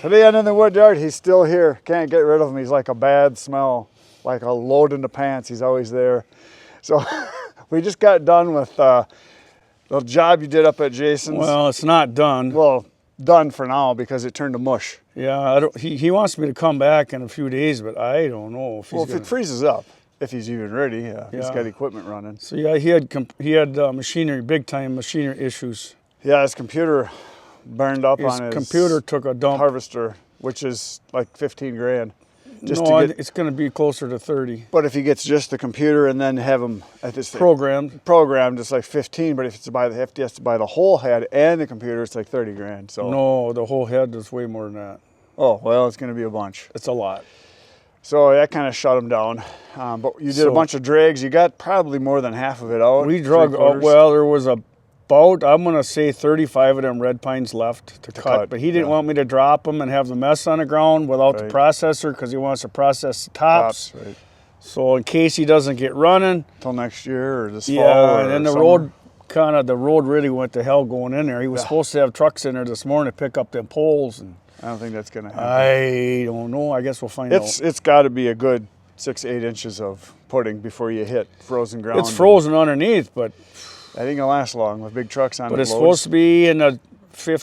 Today I'm in the wood yard, he's still here. Can't get rid of him. He's like a bad smell, like a load in the pants. He's always there. So we just got done with the job you did up at Jason's. Well, it's not done. Well, done for now because it turned to mush. Yeah, he wants me to come back in a few days, but I don't know if he's Well, if it freezes up, if he's even ready, he's got equipment running. So yeah, he had machinery, big time machinery issues. Yeah, his computer burned up on his computer took a dump. Harvester, which is like 15 grand. It's going to be closer to 30. But if he gets just the computer and then have him, if it's programmed, it's like 15. But if he has to buy the whole head and the computer, it's like 30 grand. So no, the whole head is way more than that. Oh well, it's going to be a bunch. It's a lot. So that kind of shut him down. But you did a bunch of drags. You got probably more than half of it out. We drug. Well, there was about, I'm going to say 35 of them red pines left to cut. But he didn't want me to drop them and have the mess on the ground without the processor because he wants to process the tops. Right. So in case he doesn't get running. Till next year or this fall. Yeah, and then the road really went to hell going in there. He was supposed to have trucks in there this morning to pick up them poles. And I don't think that's going to happen. I don't know. I guess we'll find out. It's got to be a good 6-8 inches of pudding before you hit frozen ground. It's frozen underneath, but I think it'll last long with big trucks on it. But it's supposed to be in the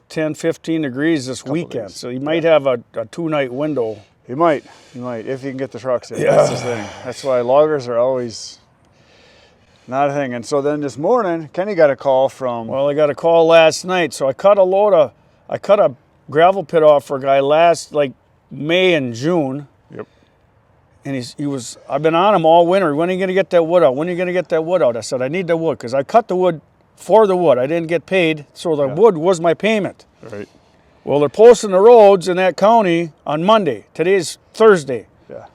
10, 15 degrees this weekend. So he might have a 2-night window. He might, if he can get the trucks in. Yeah. That's the thing. That's why loggers are always not a thing. And so then this morning, Kenny got a call from... Well, I got a call last night. So I cut a gravel pit off for a guy last, like, May and June. Yep. And I've been on him all winter. When are you going to get that wood out? When are you going to get that wood out? I said, I need the wood because I cut the wood for the wood. I didn't get paid, so the wood was my payment. Right. Well, they're posting the roads in that county on Monday. Today's Thursday. Yeah.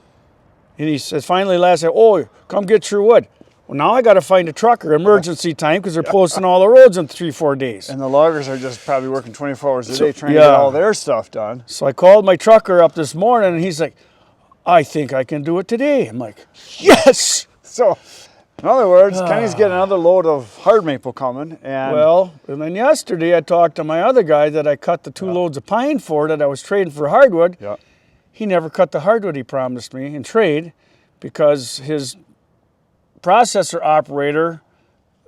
And he says, finally last night, oh, come get your wood. Well, now I got to find a trucker, emergency time, because they're posting all the roads in 3-4 days. And the loggers are just probably working 24 hours a day trying to get all their stuff done. So I called my trucker up this morning, and he's like, I think I can do it today. I'm like, yes! So, in other words, Kenny's getting another load of hard maple coming. And then yesterday I talked to my other guy that I cut the 2 loads of pine for that I was trading for hardwood. Yeah. He never cut the hardwood he promised me in trade because his processor operator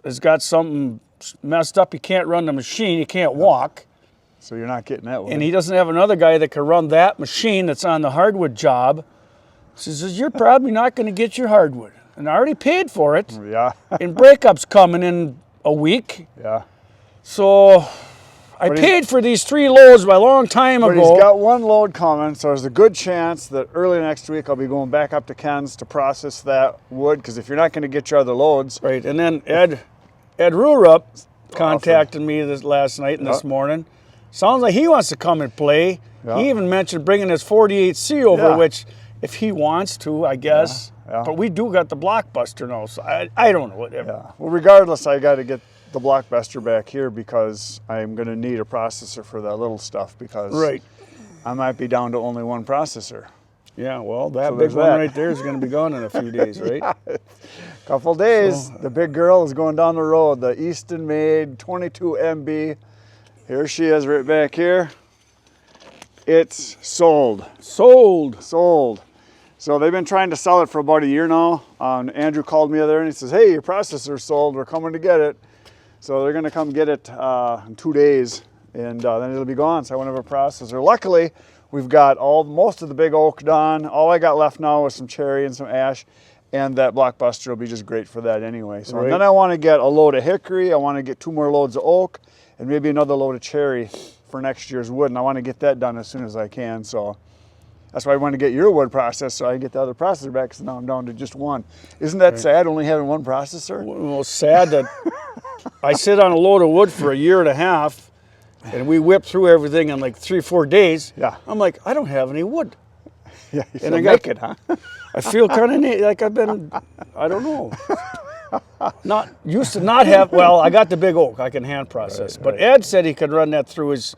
has got something messed up. He can't run the machine. He can't walk. So you're not getting that one. And he doesn't have another guy that can run that machine that's on the hardwood job. So he says, you're probably not going to get your hardwood. And I already paid for it. Yeah. And breakup's coming in a week. Yeah. So I paid for these 3 loads a long time ago. But he's got 1 load coming, so there's a good chance that early next week I'll be going back up to Ken's to process that wood, because if you're not going to get your other loads. Right, and then Ed Rurup contacted me last night and this morning. Sounds like he wants to come and play. Yeah. He even mentioned bringing his 48C over, which if he wants to, I guess. Yeah. But we do got the Blockbuster now, so I don't know, whatever. Yeah. Well, regardless, I got to get the Blockbuster back here because I'm going to need a processor for that little stuff because I might be down to only 1 processor. Yeah, well, that big one right there is going to be gone in a few days, right? Couple days. The big girl is going down the road, the Easton-made 22 MB. Here she is right back here. It's sold. Sold. Sold. So they've been trying to sell it for about a year now. Andrew called me the other day and he says, hey, your processor's sold. We're coming to get it. So they're going to come get it in 2 days, and then it'll be gone. So I won't have a processor. Luckily, we've got most of the big oak done. All I got left now is some cherry and some ash, and that Blockbuster will be just great for that anyway. So and then I want to get a load of hickory. I want to get 2 more loads of oak, and maybe another load of cherry for next year's wood. And I want to get that done as soon as I can. So that's why I want to get your wood processed so I can get the other processor back, because now I'm down to just 1. Isn't that sad, only having 1 processor? Well, sad that I sit on a load of wood for a year and a half, and we whip through everything in like 3-4 days. Yeah. I'm like, I don't have any wood. Yeah, you feel and naked, huh? I feel kind of like I've been, I don't know. Not used to not have, well, I got the big oak I can hand process. But Ed said he could run that through his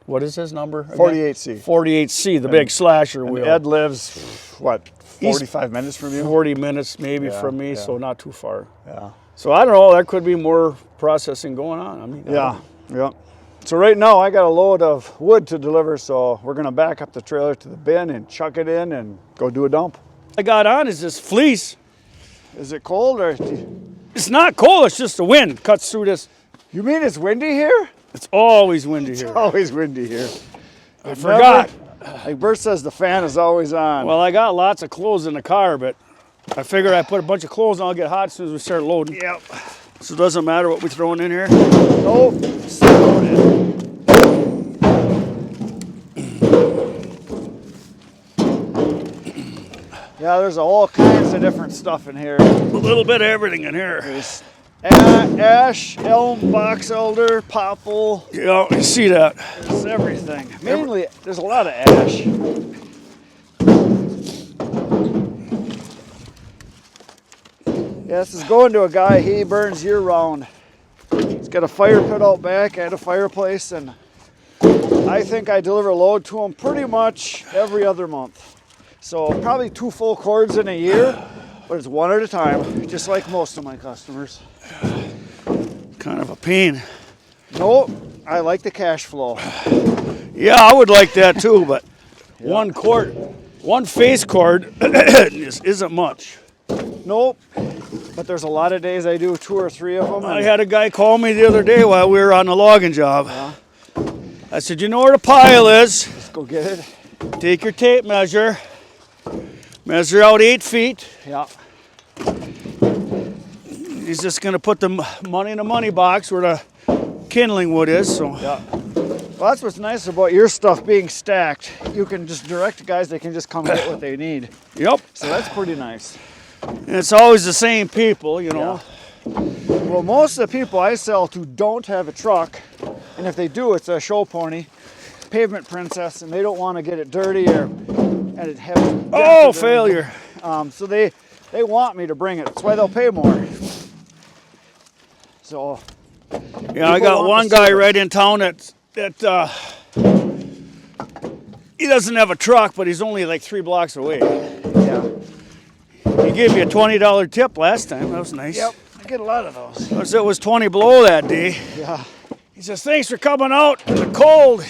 what is his number? 48C. 48C, the big slasher wheel. Ed lives, what, 45 minutes from you? 40 minutes maybe from me, so not too far. Yeah. So I don't know, there could be more processing going on. I mean, yeah. So right now I got a load of wood to deliver, so we're gonna back up the trailer to the bin and chuck it in and go do a dump. I got on is this fleece. Is it cold or? It's not cold, it's just the wind cuts through this. You mean it's windy here? It's always windy It's here. always windy here. I forgot. Like Bert says, the fan is always on. Well, I got lots of clothes in the car, but I figured I put a bunch of clothes on, I'll get hot as soon as we start loading. Yep. So it doesn't matter what we're throwing in here. Nope. Still loaded. Yeah, there's all kinds of different stuff in here. A little bit of everything in here. There's ash, elm, box elder, popple. Yeah, you see that. There's everything. Mainly, there's a lot of ash. Yeah, this is going to a guy, he burns year round. He's got a fire pit out back and a fireplace, and I think I deliver a load to him pretty much every other month. So probably 2 full cords in a year, but it's one at a time, just like most of my customers. Kind of a pain. Nope, I like the cash flow. Yeah, I would like that too, but one face cord isn't much. Nope, but there's a lot of days I do 2 or 3 of them. I had a guy call me the other day while we were on the logging job. I said, you know where the pile is? Let's go get it. Take your tape measure. Measure out 8 feet. Yeah. He's just gonna put the money in the money box where the kindling wood is. So Yeah. Well, that's what's nice about your stuff being stacked. You can just direct guys, they can just come get what they need. Yep. So that's pretty nice. And it's always the same people, you know. Well, most of the people I sell to don't have a truck, and if they do, it's a show pony, pavement princess, and they don't want to get it dirty or and it have. Oh, failure. So they want me to bring it. That's why they'll pay more. So. Yeah, I got one guy right in town that he doesn't have a truck, but he's only like 3 blocks away. Yeah. He gave me a $20 tip last time. That was nice. Yep. I get a lot of those. It was 20 below that day. Yeah. He says, thanks for coming out in the cold.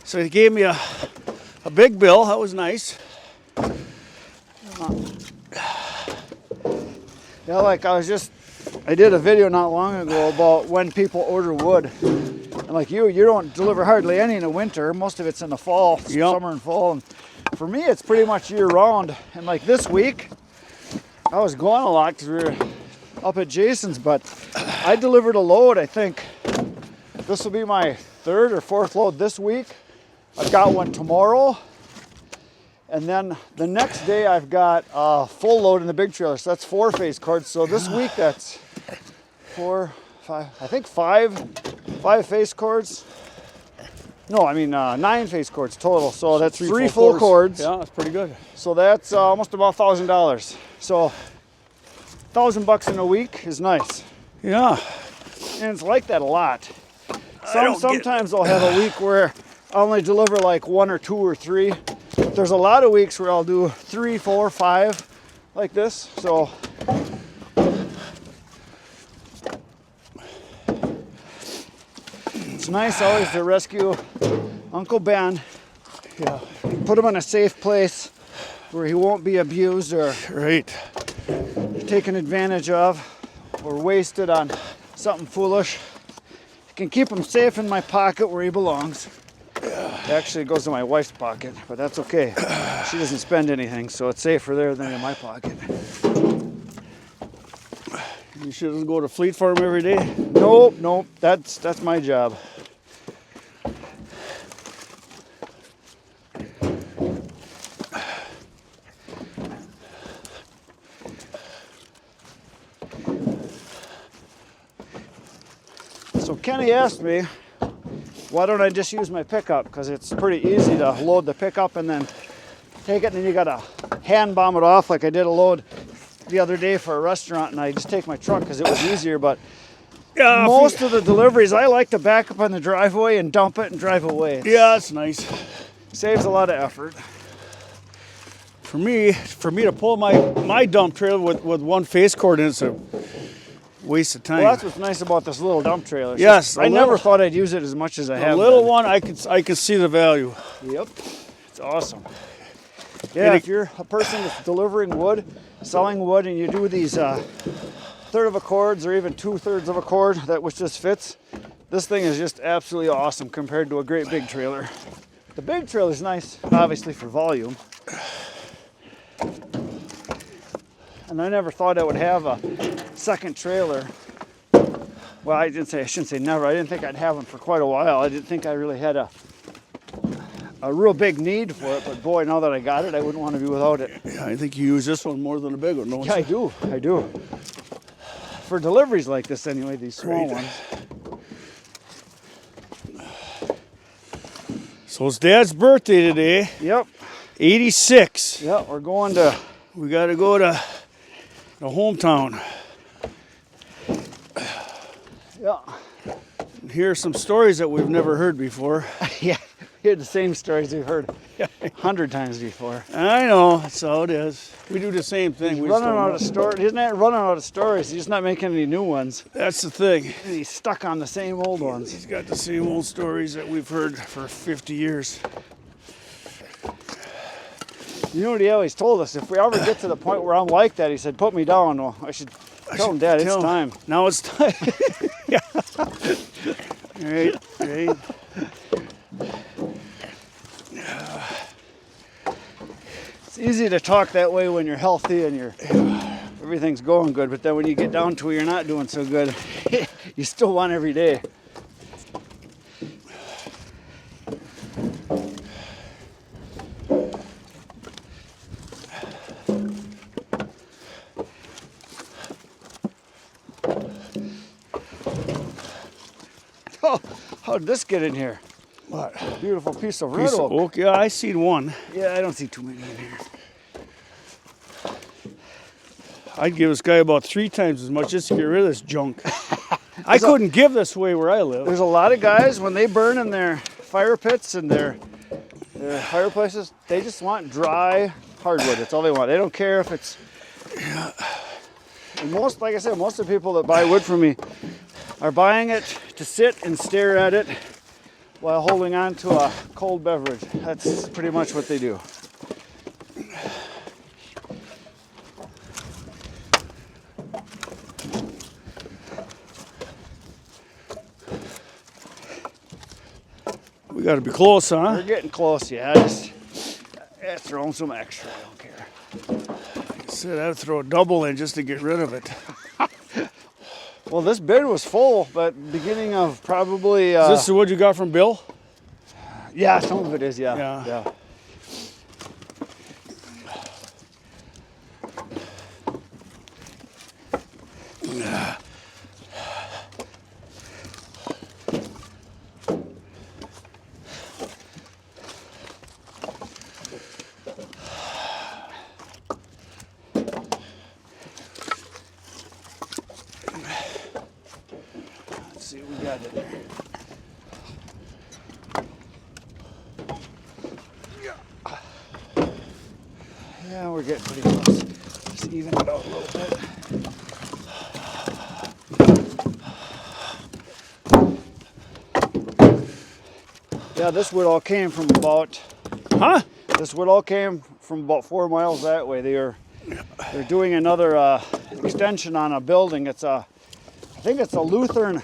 So he gave me a big bill. That was nice. Yeah, like I did a video not long ago about when people order wood. And like you don't deliver hardly any in the winter. Most of it's in the fall, summer and fall. And for me, it's pretty much year round. And like this week, I was gone a lot because we were up at Jason's, but I delivered a load, I think. This will be my 3rd or 4th load this week. I've got one tomorrow. And then the next day I've got a full load in the big trailer. So that's 4 face cords. So this week that's 4, 5, I think 5 face cords. No, I mean 9 face cords total. So that's 3 full cords. Yeah, that's pretty good. So that's almost about $1,000. So $1,000 in a week is nice. Yeah. And it's like that a lot. Sometimes I'll have a week where I'll only deliver like 1 or 2 or 3. There's a lot of weeks where I'll do 3, 4, 5 like this. So it's nice always to rescue Uncle Ben. Yeah. Put him in a safe place where he won't be abused or taken advantage of or wasted on something foolish. I can keep him safe in my pocket where he belongs. Actually, it goes to my wife's pocket, but that's okay. She doesn't spend anything, so it's safer there than in my pocket. You shouldn't go to Fleet Farm every day? Nope. That's my job. So Kenny asked me, why don't I just use my pickup? Because it's pretty easy to load the pickup and then take it, and then you gotta hand bomb it off like I did a load the other day for a restaurant, and I just take my truck because it was easier. But most of the deliveries, I like to back up on the driveway and dump it and drive away. Yeah, that's nice. Saves a lot of effort. For me to pull my dump trailer with 1 face cord in, waste of time. Well, that's what's nice about this little dump trailer. Yes, I never thought I'd use it as much as I have. The little been. one, I can see the value. Yep, it's awesome. Yeah, if you're a person that's delivering wood, selling wood, and you do these third of a cords or even 2/3 of a cord which just fits, this thing is just absolutely awesome compared to a great big trailer. The big trailer is nice, obviously, for volume. And I never thought I would have a second trailer. Well, I shouldn't say never. I didn't think I'd have one for quite a while. I didn't think I really had a real big need for it, but boy, now that I got it, I wouldn't want to be without it. Yeah, I think you use this one more than a big one, don't you? Yeah, I do. For deliveries like this anyway, these small ones. So it's Dad's birthday today. Yep. 86. Yep, we're going to... We got to go to the hometown. Yeah. Hear some stories that we've never heard before. Yeah, we hear the same stories we've heard 100 times before. I know, that's how it is. We do the same thing. He's running out of stories. He's not running out of stories. He's just not making any new ones. That's the thing. And he's stuck on the same old ones. He's got the same old stories that we've heard for 50 years. You know what he always told us? If we ever get to the point where I'm like that, he said, put me down. Well, I should tell him, Dad, it's time. Now it's time. Yeah. Right. It's easy to talk that way when you're healthy and everything's going good, but then when you get down to where you're not doing so good, you still want every day. Oh, how did this get in here? What? Beautiful piece of Piece red of oak. oak? Yeah, I seen one. Yeah, I don't see too many in here. I'd give this guy about 3 times as much just to get rid of this junk. I couldn't give this away where I live. There's a lot of guys, when they burn in their fire pits and their fireplaces, they just want dry hardwood. That's all they want. They don't care if it's... And like I said, most of the people that buy wood from me are buying it to sit and stare at it while holding on to a cold beverage. That's pretty much what they do. We got to be close, huh? We're getting close, yeah. Just throw in some extra, I don't care. I said I'd throw a double in just to get rid of it. Well, this bin was full, but beginning of probably... Is this the wood you got from Bill? Yeah, some of it is, yeah. Let's see what we got in there. Yeah, we're getting pretty close. Just even it out a little bit. Yeah, this wood all came from about... Huh? This wood all came from about 4 miles that way. They're doing another extension on a building. It's I think it's a Lutheran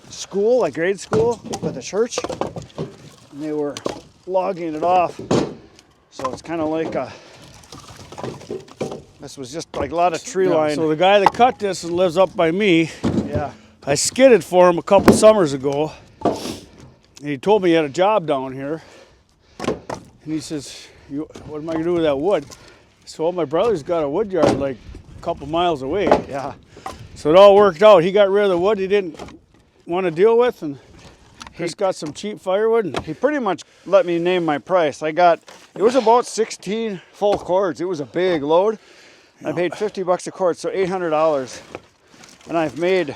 school, a grade school with a church. And they were logging it off. So it's kind of like this was just like a lot of tree line. So the guy that cut this lives up by me. Yeah. I skidded for him a couple summers ago. And he told me he had a job down here. And he says, what am I going to do with that wood? So well, my brother's got a wood yard like a couple miles away. Yeah. So it all worked out. He got rid of the wood he didn't want to deal with and just got some cheap firewood. And he pretty much let me name my price. It was about 16 full cords. It was a big load. I paid $50 a cord, so $800. And I've made,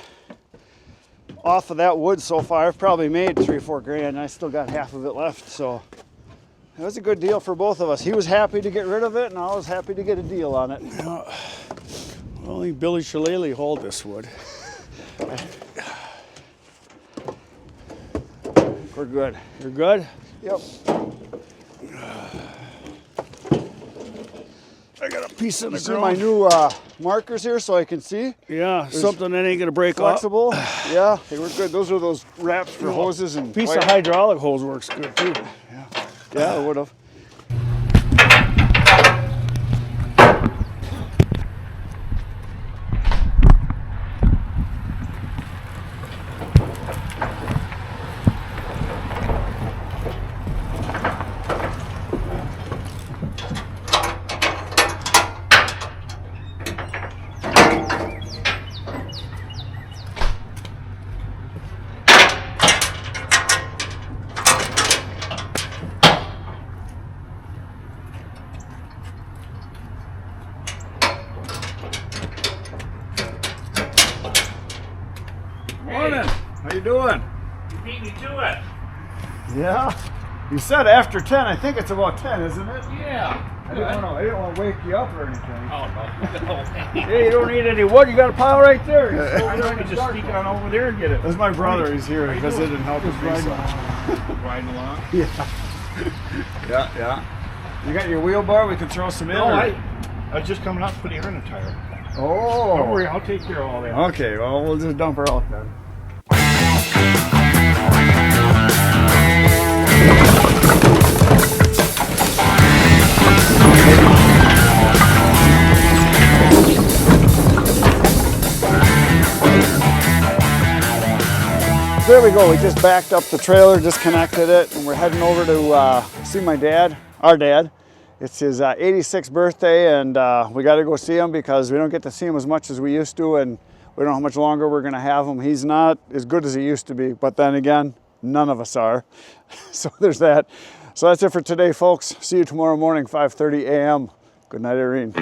off of that wood so far, I've probably made $3 or $4 grand, and I still got half of it left. So it was a good deal for both of us. He was happy to get rid of it, and I was happy to get a deal on it. Yeah. Only Billy Shillelagh hold this wood. We're good. You're good? Yep. I got a piece in the See my new markers here so I can see? Yeah, something that ain't gonna break Flexible. Yeah, they work good. Those are those wraps for hoses and Piece of hydraulic hose works good too. Yeah, it would have. Morning. How you doing? You beat me to it. Yeah. You said after 10. I think it's about 10, isn't it? Yeah. I didn't want to wake you up or anything. Oh, no. Hey, you don't need any wood. You got a pile right there. I know you just sneak on over there and get it. That's my brother. He's here to visit and help us Riding along. Yeah. You got your wheelbar? We can throw some in. No, or- I was just coming out to put the air in the tire. Oh. Don't worry, I'll take care of all that. Okay, well, we'll just dump her out then. There we go. We just backed up the trailer, disconnected it, and we're heading over to see my dad, our dad. It's his 86th birthday, and we got to go see him because we don't get to see him as much as we used to, and we don't know how much longer we're going to have him. He's not as good as he used to be, but then again, none of us are. So there's that. So that's it for today, folks. See you tomorrow morning, 5:30 a.m. Good night, Irene.